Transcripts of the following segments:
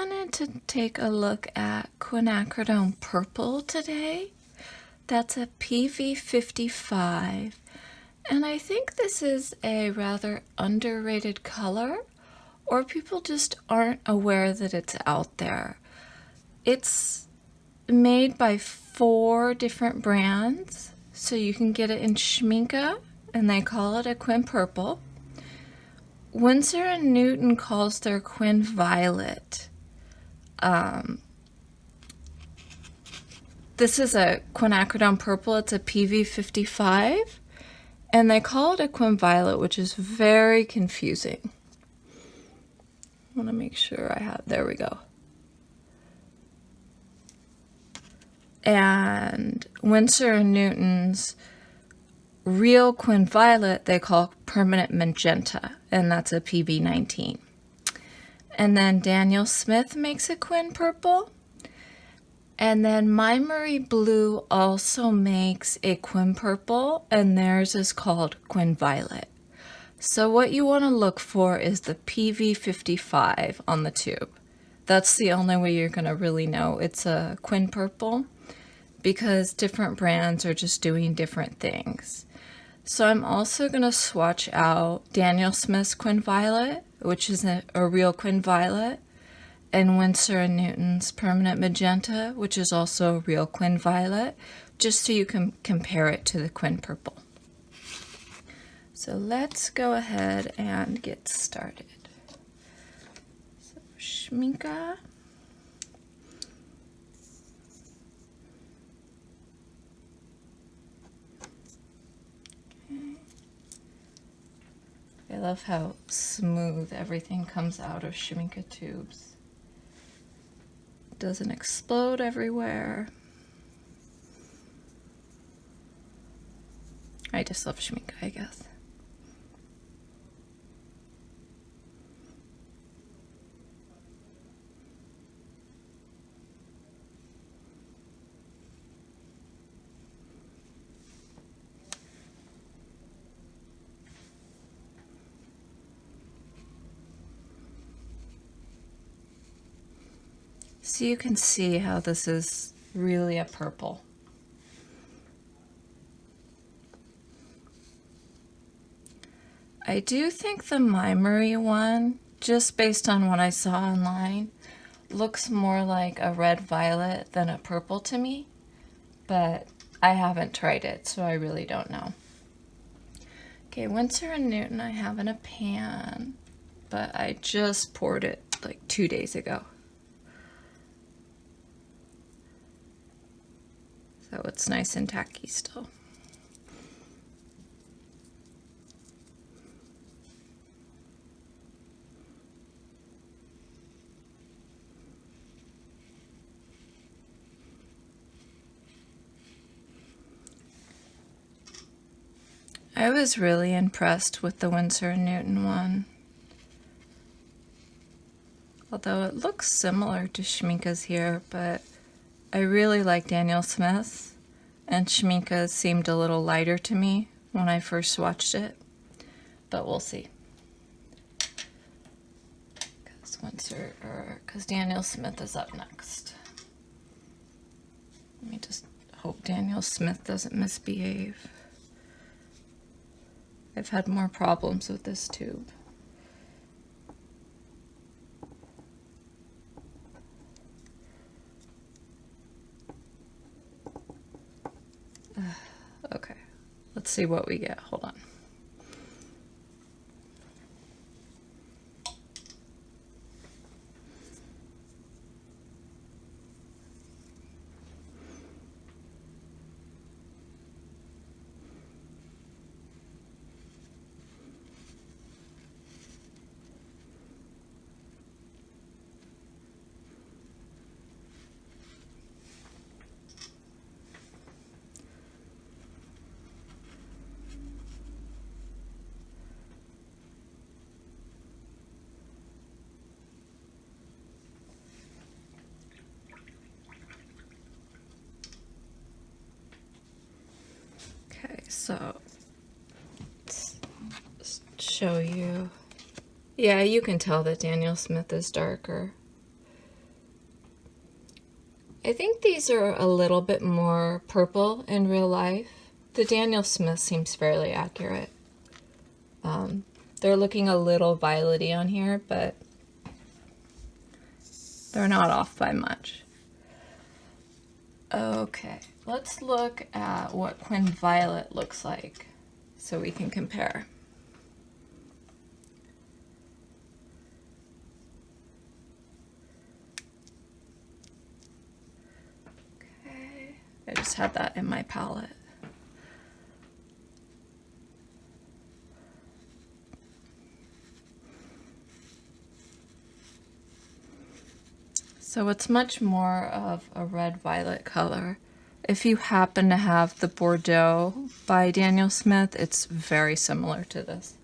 wanted to take a look at Quin Purple today. That's a PV55, and I think this is a rather underrated color, or people just aren't aware that it's out there. It's made by 4 different brands, so you can get it in Schmincke, and they call it a Quin Purple. Winsor Newton calls their Quin Violet. This is a Quin Purple. It's a PV55, and they call it a Quin Violet, which is very confusing. I want to make sure I have, there we go. And Winsor Newton's real Quin Violet they call Permanent Magenta, and that's a PV19. And then Daniel Smith makes a Quin Purple. And then Memory Blue also makes a Quin Purple, and theirs is called Quin Violet. So what you want to look for is the PV55 on the tube. That's the only way you're going to really know it's a Quin Purple, because different brands are just doing different things. So I'm also going to swatch out Daniel Smith's Quin Violet, which is a real Quin Violet, and Winsor Newton's Permanent Magenta, which is also a real Quin Violet, just so you can compare it to the Quin Purple. So let's go ahead and get started. So Schmincke. I love how smooth everything comes out of Schmincke tubes. It doesn't explode everywhere. I just love Schmincke, I guess. So you can see how this is really a purple. I do think the Memory one, just based on what I saw online, looks more like a red violet than a purple to me, but I haven't tried it, so I really don't know. Okay, Winsor & Newton I have in a pan, but I just poured it like 2 days ago. So it's nice and tacky still. I was really impressed with the Winsor & Newton one. Although it looks similar to Schmincke's here, but I really like Daniel Smith's, and Schmincke seemed a little lighter to me when I first swatched it, but we'll see. Because Daniel Smith is up next. Let me just hope Daniel Smith doesn't misbehave. I've had more problems with this tube. Okay, let's see what we get. Hold on. So let's show you. Yeah, you can tell that Daniel Smith is darker. I think these are a little bit more purple in real life. The Daniel Smith seems fairly accurate. They're looking a little violet-y on here, but they're not off by much. Okay, let's look at what Quin Violet looks like so we can compare. Okay, I just had that in my palette. So it's much more of a red-violet color. If you happen to have the Bordeaux by Daniel Smith, it's very similar to this.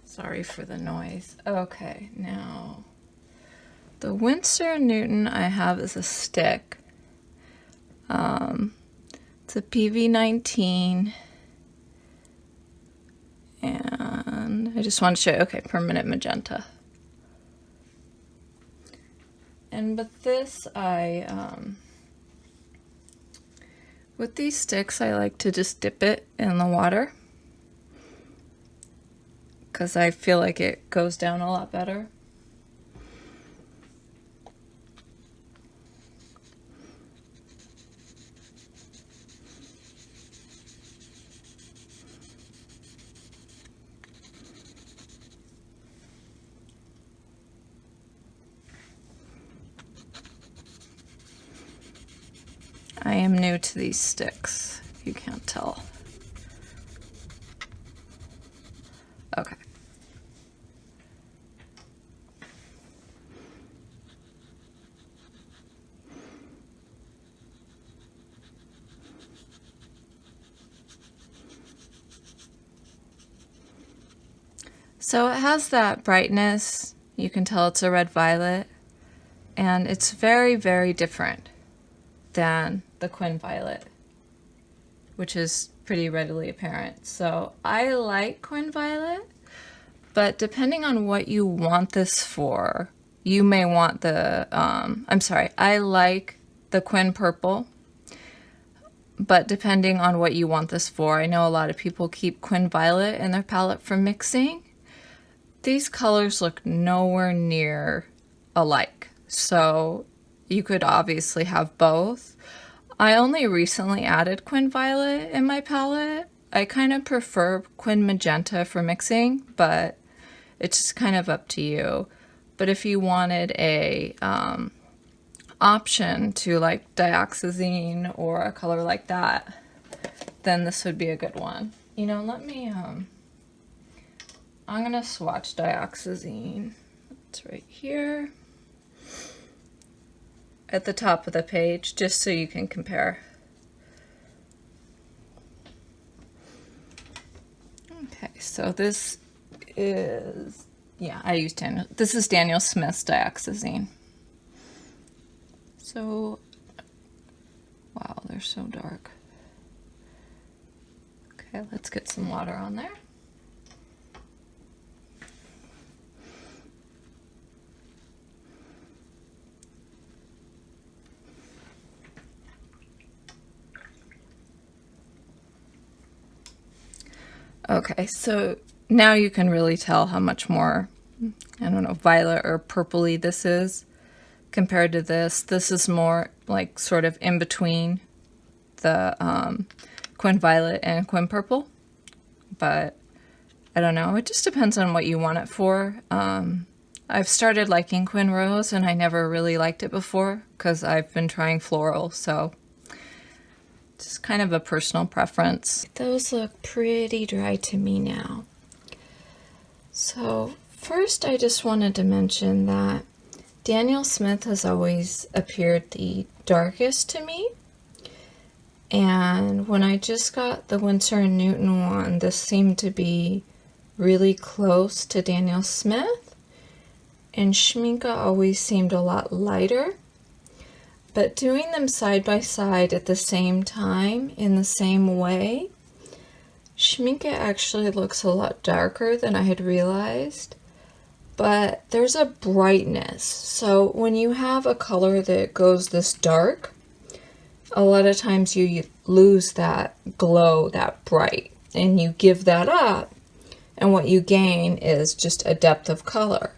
Sorry for the noise. Okay, now the Winsor Newton I have is a stick. It's a PV19, and I just want to show you, okay, permanent magenta. And with this, with these sticks, I like to just dip it in the water because I feel like it goes down a lot better. I am new to these sticks, if you can't tell. Okay. So it has that brightness, you can tell it's a red violet, and it's very, very different than the Quin Violet, which is pretty readily apparent. So I like Quin Violet, but depending on what you want this for, you may want the, I like the Quin Purple, but depending on what you want this for, I know a lot of people keep Quin Violet in their palette for mixing. These colors look nowhere near alike, so you could obviously have both. I only recently added Quin Violet in my palette. I kind of prefer Quin Magenta for mixing, but it's just kind of up to you. But if you wanted a option to like Dioxazine or a color like that, then this would be a good one. You know, let me, I'm gonna swatch Dioxazine. It's right here at the top of the page, just so you can compare. Okay, so this is, yeah, I used Daniel. This is Daniel Smith's Dioxazine. So, wow, they're so dark. Okay, let's get some water on there. Okay, so now you can really tell how much more, I don't know, violet or purpley this is compared to this. This is more like sort of in between the Quin Violet and Quin Purple, but I don't know, it just depends on what you want it for. I've started liking Quin Rose, and I never really liked it before because I've been trying floral, so it's kind of a personal preference. Those look pretty dry to me now. So first I just wanted to mention that Daniel Smith has always appeared the darkest to me. And when I just got the Winsor Newton one, this seemed to be really close to Daniel Smith. And Schmincke always seemed a lot lighter. But doing them side by side at the same time, in the same way, Schmincke actually looks a lot darker than I had realized, but there's a brightness. So when you have a color that goes this dark, a lot of times you lose that glow, that bright, and you give that up, and what you gain is just a depth of color.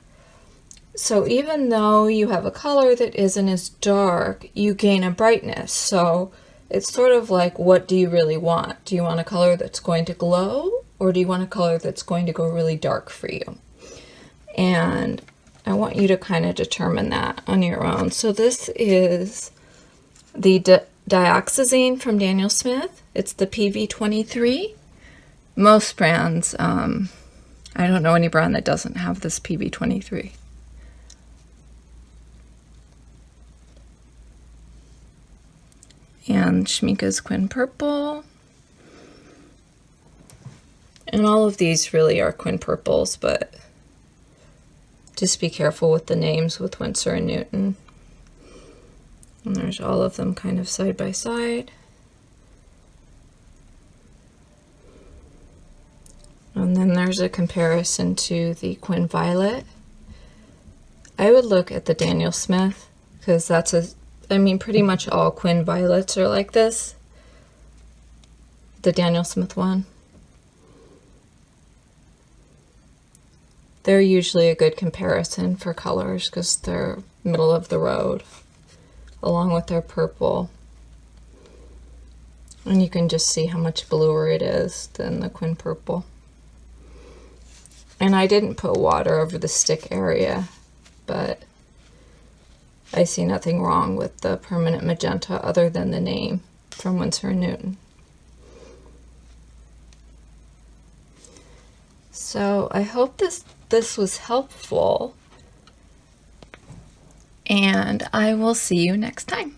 So even though you have a color that isn't as dark, you gain a brightness. So it's sort of like, what do you really want? Do you want a color that's going to glow, or do you want a color that's going to go really dark for you? And I want you to kind of determine that on your own. So this is the Dioxazine from Daniel Smith. It's the PV23. Most brands, I don't know any brand that doesn't have this PV23. And Schmincke's Quin Purple. And all of these really are Quin Purples, but just be careful with the names with Winsor and Newton. And there's all of them kind of side by side. And then there's a comparison to the Quin Violet. I would look at the Daniel Smith, because that's pretty much all Quin Violets are like this. The Daniel Smith one. They're usually a good comparison for colors because they're middle of the road, along with their purple. And you can just see how much bluer it is than the Quin Purple. And I didn't put water over the stick area, but I see nothing wrong with the permanent magenta other than the name from Winsor Newton. So I hope this was helpful, and I will see you next time.